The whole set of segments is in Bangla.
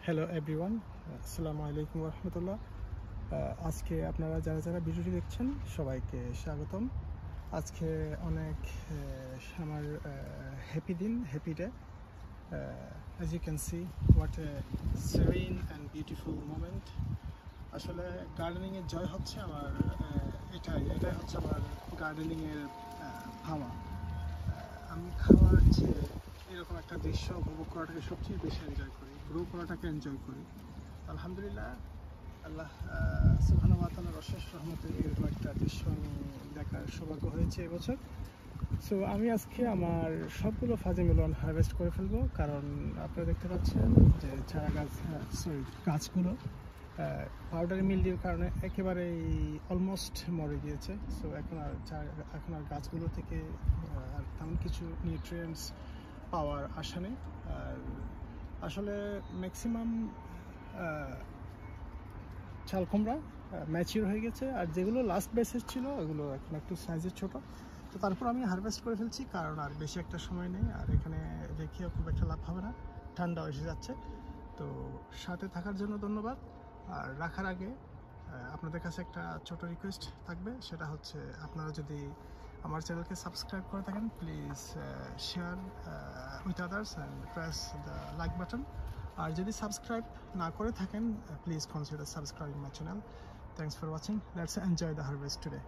হ্যালো এভরিওয়ান, আসসালামু আলাইকুম রহমতুল্লাহ। আজকে আপনারা যারা ভিডিওটি দেখছেন সবাইকে স্বাগতম। আজকে অনেক আমার হ্যাপি দিন, happy day. As you can see what a serene and beautiful moment. আসলে গার্ডেনিংয়ের জয় হচ্ছে আমার, এটাই হচ্ছে আমার গার্ডেনিংয়ের ভাবা। আমি খাওয়ার চেয়ে এরকম একটা দৃশ্য উপভোগ করাটাকে সবচেয়ে বেশি এনজয় করি, গ্রো করাটাকে এনজয় করি। আলহামদুলিল্লাহ, আল্লাহ সুবহানাহু ওয়া তাআলার অশেষ রহমতে এরকম একটা দৃশ্য আমি দেখার সৌভাগ্য হয়েছে এবছর। সো আমি আজকে আমার সবগুলো ফাজি মেলন হারভেস্ট করে ফেলবো, কারণ আপনারা দেখতে পাচ্ছেন যে চারা গাছ গাছগুলো পাউডারি মিলডিউর কারণে একেবারেই অলমোস্ট মরে গিয়েছে। সো এখন আর গাছগুলো থেকে আর তেমন কিছু নিউট্রিয়েন্টস পাওয়ার আশা নেই। আর আসলে ম্যাক্সিমাম চাল কুমড়া ম্যাচিউর হয়ে গেছে, আর যেগুলো লাস্ট বেসেস ছিল ওগুলো এখন একটু সাইজে ছোট। তো তারপর আমি হারভেস্ট করে ফেলছি, কারণ আর বেশি একটা সময় নেই, আর এখানে রেখেও খুব একটা লাভ হবে না, ঠান্ডাও এসে যাচ্ছে। তো সাথে থাকার জন্য ধন্যবাদ। আর রাখার আগে আপনাদের কাছে একটা ছোট রিকোয়েস্ট থাকবে, সেটা হচ্ছে আপনারা যদি আমার চ্যানেলকে সাবস্ক্রাইব করে থাকেন, please share with others and press the like button. আর যদি সাবস্ক্রাইব না করে থাকেন, please consider subscribing my channel. Thanks for watching. Let's enjoy the harvest today.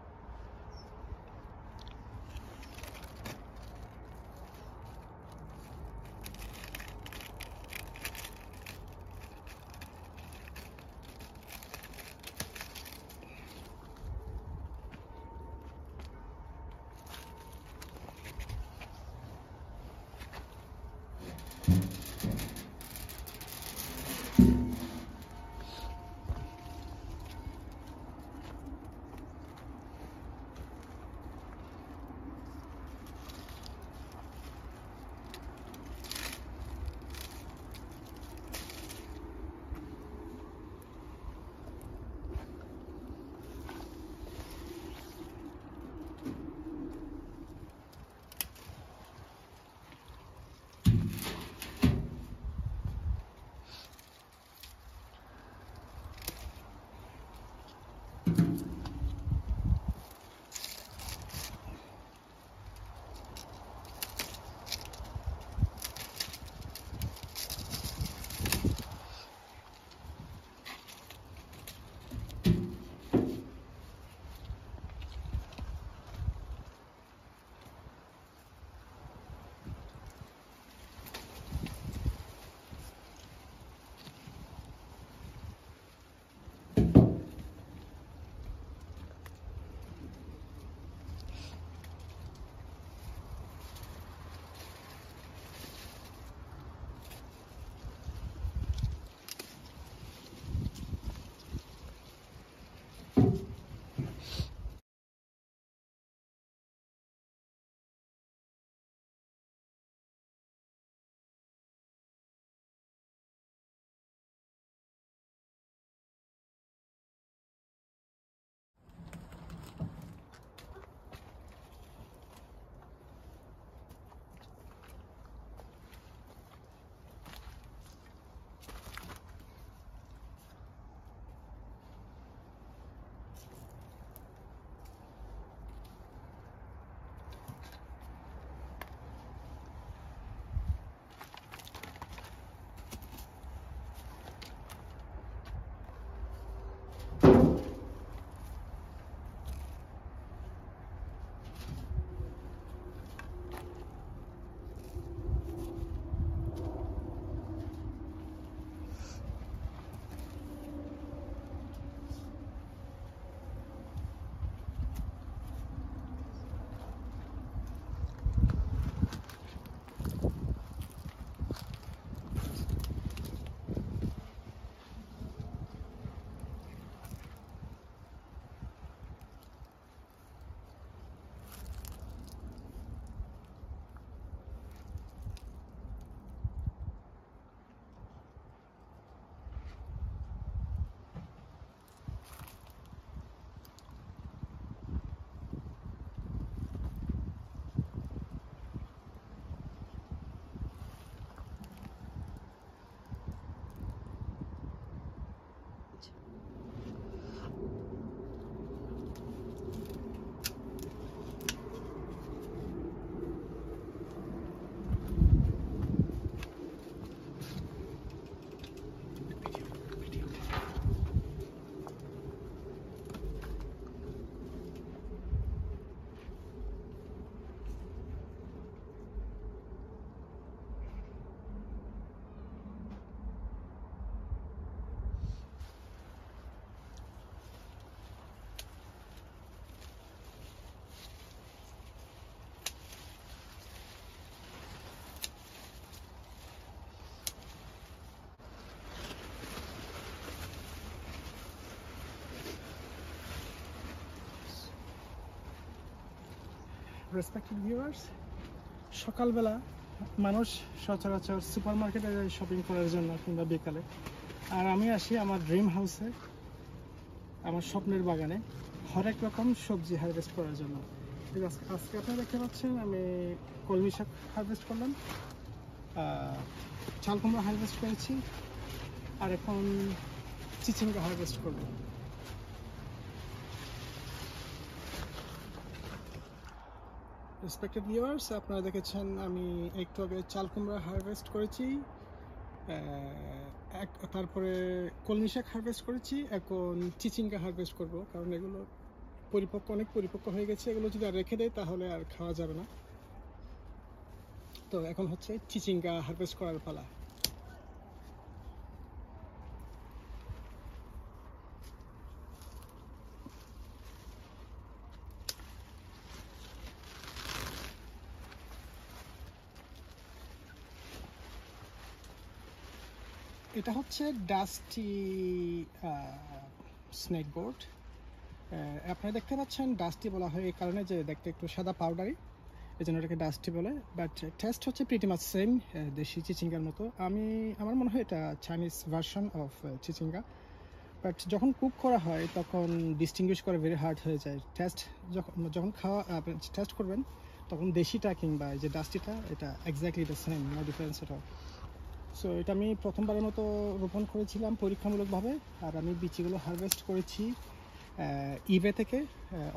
Respected viewers, সকালবেলা মানুষ সচরাচর সুপার মার্কেটে যায় শপিং করার জন্য কিংবা বিকালে, আর আমি আসি আমার ড্রিম হাউসে, আমার স্বপ্নের বাগানে হরেক রকম সবজি হারভেস্ট করার জন্য। আজকে আপনারা দেখতে পাচ্ছেন আমি কলমি শাক হারভেস্ট করলাম, চাল কুমড়া হারভেস্ট করেছি, আর এখন চিচিঙ্গা হারভেস্ট করব। রেসপেক্টেড ভিউয়ার্স, আপনারা দেখেছেন আমি একটু আগে চাল কুমড়া হারভেস্ট করেছি, তারপরে কলমি শাক হারভেস্ট করেছি, এখন চিচিঙ্গা হারভেস্ট করব, কারণ এগুলো অনেক পরিপক্ক হয়ে গেছে। এগুলো যদি আর রেখে দেয় তাহলে আর খাওয়া যাবে না। তো এখন হচ্ছে চিচিঙ্গা হারভেস্ট করার পালা। এটা হচ্ছে ডাস্টি স্নেক বোর্ড। আপনারা দেখতে পাচ্ছেন ডাস্টি বলা হয় এই কারণে যে দেখতে একটু সাদা পাউডারি, এই জন্য এটাকে ডাস্টি বলে। বাট টেস্ট হচ্ছে প্রিটি মাচ সেম, দেশি চিচিঙ্গার মতো। আমার মনে হয় এটা চাইনিজ ভার্সন অফ চিচিঙ্গা। বাট যখন কুক করা হয় তখন ডিস্টিংগুইশ করা ভেরি হার্ড হয়ে যায়। যখন টেস্ট করবেন তখন দেশিটা কিংবা এই যে ডাস্টিটা, এটা exactly the same, no difference at all. So এটা আমি প্রথমবারের মতো রোপণ করেছিলাম পরীক্ষামূলকভাবে, আর আমি বিচিগুলো হারভেস্ট করেছি ইবে থেকে,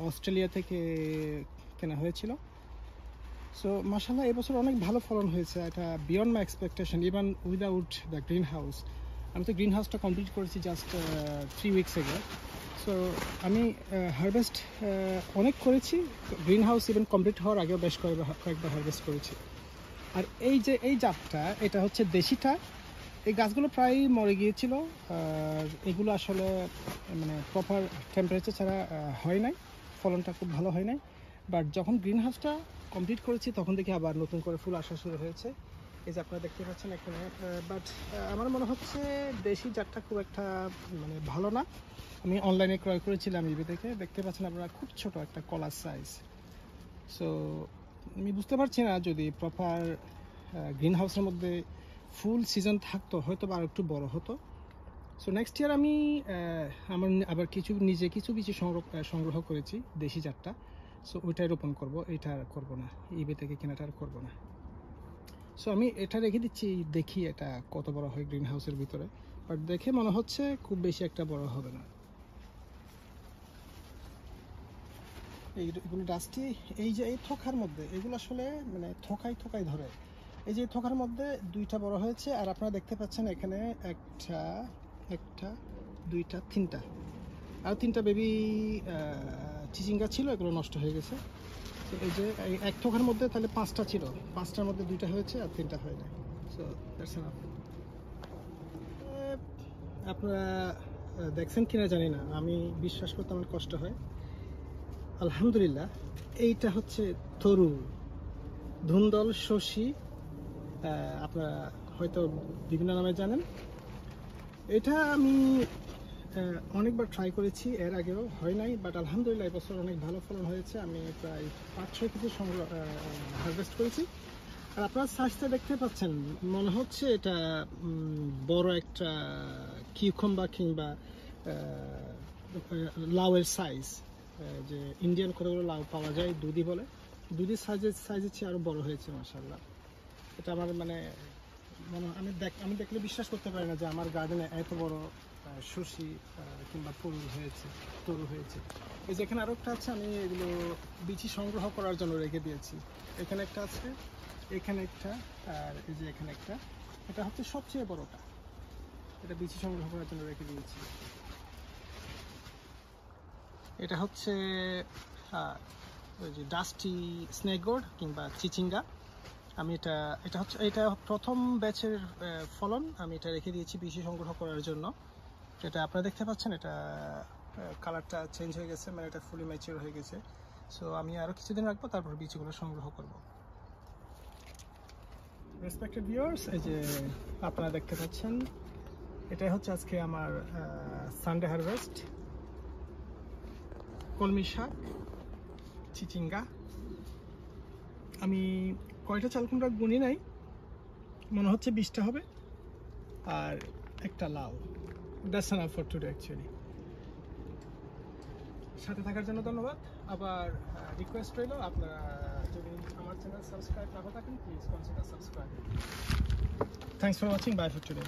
অস্ট্রেলিয়া থেকে কেনা হয়েছিল। সো মাশাআল্লাহ এবছর অনেক ভালো ফলন হয়েছে, এটা beyond my expectation, even without the green house. আমি তো গ্রিন হাউসটা কমপ্লিট করেছি জাস্ট 3 উইকস আগে। সো আমি হারভেস্ট অনেক করেছি, গ্রিন হাউস ইভেন কমপ্লিট হওয়ার আগেও বেশ কয়েকবার হারভেস্ট করেছি। আর এই জাতটা, এটা হচ্ছে দেশিটা। এই গাছগুলো প্রায় মরে গিয়েছিল, আর এগুলো আসলে মানে প্রপার টেম্পারেচার ছাড়া হয় নাই, ফলনটা খুব ভালো হয় নাই। বাট যখন গ্রিন হাউসটা কমপ্লিট করেছি তখন দেখি আবার নতুন করে ফুল আসা শুরু হয়েছে, এই যে আপনারা দেখতে পাচ্ছেন এখানে। বাট আমার মনে হচ্ছে দেশি জাতটা খুব একটা মানে ভালো না। আমি অনলাইনে ক্রয় করেছিলাম ইবি থেকে, দেখতে পাচ্ছেন আপনারা খুব ছোট একটা কলার সাইজ। সো আমি বুঝতে পারছি না, যদি প্রপার গ্রিন হাউসের মধ্যে ফুল সিজন থাকতো হয়তো বা আর একটু বড় হতো। সো নেক্সট ইয়ার আমি আবার কিছু বিচি সংগ্রহ করেছি দেশি জাতটা। সো ওইটাই রোপণ করব, এটা আর করবো না, ইবে থেকে কেনাটা আর করবো না। সো আমি এটা রেখে দিচ্ছি, দেখি এটা কত বড় হয় গ্রিন হাউসের ভিতরে। বাট দেখে মনে হচ্ছে খুব বেশি একটা বড় হবে না। এইগুলো ডাস্টি, এই যে এই থোকার মধ্যে এগুলো আসলে মানে থোকাই ধরে। এই যে থোকার মধ্যে দুইটা বড় হয়েছে, আর আপনারা দেখতে পাচ্ছেন এখানে একটা দুইটা তিনটা, আর তিনটা বেবি চিচিঙ্গা ছিল, এগুলো নষ্ট হয়ে গেছে। তো এই যে এক থোকার মধ্যে তাহলে 5টা ছিল, 5টার মধ্যে 2টা হয়েছে আর 3টা হয় না। So that's enough. আপনারা দেখছেন কিনা জানি না, আমি বিশ্বাস করতে আমার কষ্ট হয়। আলহামদুলিল্লাহ, এইটা হচ্ছে তরু, ধুন্দল শশী, আপনারা হয়তো বিভিন্ন নামে জানেন। এটা আমি অনেকবার ট্রাই করেছি, এর আগেও হয় নাই। বাট আলহামদুলিল্লাহ এবছর অনেক ভালো ফলন হয়েছে। আমি প্রায় 5-6 কেজি হারভেস্ট করেছি। আর আপনারা সাইজটা দেখতে পাচ্ছেন, মনে হচ্ছে এটা বড় একটা কিউকাম্বার কিংবা লাউয়ের সাইজ। যে ইন্ডিয়ান কতগুলো লাউ পাওয়া যায়, দুধি বলে, দুধি সাইজের চেয়ে আরও বড় হয়েছে মাশাআল্লাহ। এটা আমার মানে আমি দেখলে বিশ্বাস করতে পারি না যে আমার গার্ডেনে এত বড় শশী কিংবা তরু হয়েছে। এই যে এখানে আরও একটা আছে, আমি এগুলো বিচি সংগ্রহ করার জন্য রেখে দিয়েছি। এখানে একটা আছে, এখানে একটা, আর এই যে এখানে একটা। এটা হচ্ছে সবচেয়ে বড়টা, এটা বিচি সংগ্রহ করার জন্য রেখে দিয়েছি। এটা হচ্ছে ওই যে ডাস্টি স্নেক গোর্ড কিংবা চিচিঙ্গা। আমি এটা প্রথম ব্যাচের ফলন, আমি এটা রেখে দিয়েছি বিচি সংগ্রহ করার জন্য। এটা আপনারা দেখতে পাচ্ছেন, এটা কালারটা চেঞ্জ হয়ে গেছে, মানে এটা ফুলি ম্যাচিউর হয়ে গেছে। সো আমি আরও কিছুদিন রাখবো, তারপর বিচিগুলো সংগ্রহ করব। রেসপেক্টেড ভিউয়ার্স, এই যে আপনারা দেখতে পাচ্ছেন, এটাই হচ্ছে আজকে আমার সানডে হারভেস্ট। কলমি শাক, চিচিঙ্গা, আমি কয়টা চাল কুমড়া গুনি নাই, মনে হচ্ছে 20টা হবে, আর একটা লাউ। That's enough for today actually. সাথে থাকার জন্য ধন্যবাদ। আবার রিকোয়েস্ট রইল, আপনারা যদি আমার চ্যানেল সাবস্ক্রাইব না করে থাকেন, please consider subscribe. Thanks for watching, bye for today.